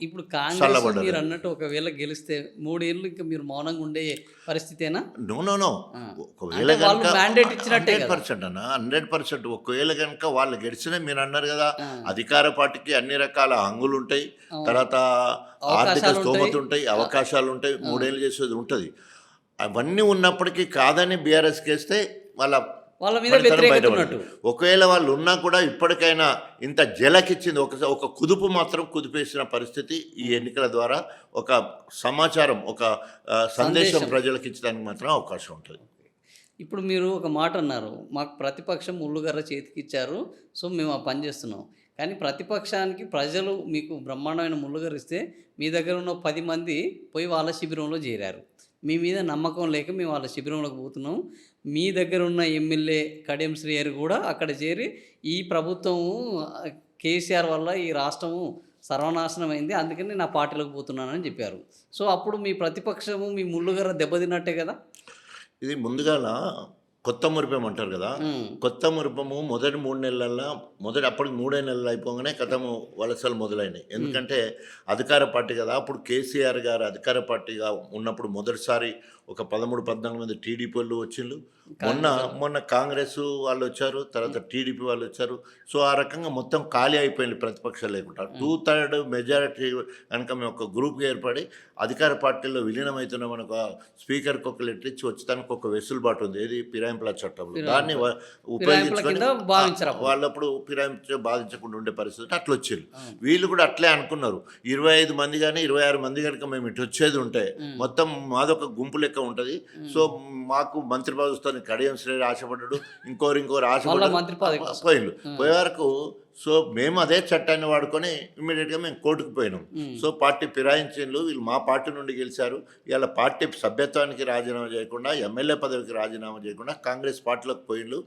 ఇప్పుడు కాంగ్రెస్ చల్లబడ్డది. మీరన్నట్టు ఒకవేళ గెలిస్తే 3 ఏళ్ళు ఇంకా మీరు మౌనంగా ఉండే పరిస్థితేనా? నో. నో. నో. ఆ! ఒకవేళ అంటే వాళ్ళు గనక మ్యాండేట్ ఇచ్చినట్టే గదా! 100% అన్న. 100% ఒకవేళ గనక వాళ్ళు గెలిచినా మీరన్నారు గదా! ఆ! అధికార పార్టీకి అన్ని రకాల హంగులుంటాయి. అవును. తర్వాత ఆర్థిక అవకాశాలుంటాయి. స్తోమతుంటాయి, ఆ! అవకాశాలుంటాయి. ఆ! 3 ఏళ్ళు చేసేది ఉంటది. అవన్నీ ఉన్నప్పటికీ కాదని బీఆర్ఎస్‌కేస్తే వాళ్ళ వాళ్ళ మీద పనితనం వ్యతిరేకత బయటపడతది. ఉన్నట్టు. ఒకవేళ వాళ్ళు ఉన్నా కూడా ఇప్పటికైనా ఇంత జలకిచ్చింది ఒక కుదుపు మాత్రం కుదిపేసిన పరిస్థితి ఈ హ్మ్. ఎన్నికల ద్వారా ఒక సమాచారం, ఒక సందేశం సందేశం. ప్రజలకిచ్చడానికి మాత్రం అవకాశం ఉంటది. ఇప్పుడు మీరు ఒక మాట అన్నారు. మాకు ప్రతిపక్షం ముళ్ళుగర్ర చేతికిచ్చారు. సో, మేము ఆ పని చేస్తున్నాం. కానీ ప్రతిపక్షానికి ప్రజలు మీకు బ్రహ్మాండమైన ముళ్ళుగర్ర ఇస్తే, మీ దగ్గర ఉన్న 10 మంది పోయి వాళ్ళ శిబిరంలో చేరారు. మీ మీద నమ్మకం లేక మేము వాళ్ళ శిబిరంలోకి పోతున్నాం. మీ దగ్గర ఉన్న ఎమ్మెల్యే కడియం శ్రీహరి కూడా అక్కడ చేరి, ఈ ప్రభుత్వము కేసీఆర్ వల్ల ఈ రాష్ట్రము సర్వనాశనం అయింది. అందుకని నా పార్టీలోకి పోతున్నానని చెప్పారు. సో, అప్పుడు మీ ప్రతిపక్షము మీ ముళ్ళుగర్ర దెబ్బతిన్నట్టే కదా! ఇది ముందుగాల కొత్త మురిపం అంటారు గదా! హ్మ్. కొత్త మురిపము మొదటి 3 నెలల్లో అప్పటికి 3 నెలలు అయిపోగానే కథము వలసలు మొదలైనాయి. హ్మ్. ఎందుకంటే అధికార పార్టీ గదా! అప్పుడు కేసీఆర్ గారు అధికార పార్టీగా ఉన్నప్పుడు మొదటిసారి ఒక 13, 14 మంది టీడీపీవోళ్ళు వచ్చిండ్లు. కాంగ్రెస్ మొన్న కాంగ్రెస్ వాళ్ళొచ్చారు. తర్వాత టీడీపీ వాళ్ళొచ్చారు. సో, ఆ రకంగా మొత్తం ఖాళీ అయిపోయింది ప్రతిపక్షాలు లేకుండా. హ్మ్. 2/3 మెజారిటీ గనుక మేము ఒక గ్రూప్‌గా ఏర్పడి అధికార పార్టీలో విలీనమైతున్నామని ఒక స్పీకర్‌కి ఒక లెటర్ ఇచ్చి వచ్చేదానికి ఒక వెసులుబాటు ఉంది. ఏది ఫిరాయింపుల చట్టంలో. దాన్ని ఫిరాయింపుల ఉపయోగించుకొని కింద భావించరప్పుడు. వాళ్ళప్పుడు బాధించకుండా ఉండే పరిస్థితి ఉంటే అట్లొచ్చిండ్రు. అవును. వీళ్ళు కూడా అట్లే అనుకున్నారు. 25 మంది గాని, 26 మంది గనుక మేము ఇటొచ్చేది ఉంటే హ్మ్. మొత్తం మాదొక గుంపు లెక్క ఉంటది. హ్మ్. సో, మాకు మంత్రి పదవి వస్తదని కడియం శ్రేణి ఆశపడ్డాడు. ఇంకోరు మళ్ళా ఆశపడ్డారు. మంత్రి పదవి కోసం. పోయిండ్రు. హ్మ్. పోయే వరకు సో, మేము అదే చట్టాన్ని వాడుకొని ఇమ్మీడియేట్‌గా మేము కోర్టుకు పోయినాం. హ్మ్. సో, పార్టీ ఫిరాయించిండ్లు. వీళ్ళు మా పార్టీ నుండి గెలిచారు. ఇయాల పార్టీ సభ్యత్వానికి రాజీనామా చేయకుండా, ఎమ్మెల్యే పదవికి రాజీనామా చేయకుండా కాంగ్రెస్ పార్టీలోకి పోయిండ్లు.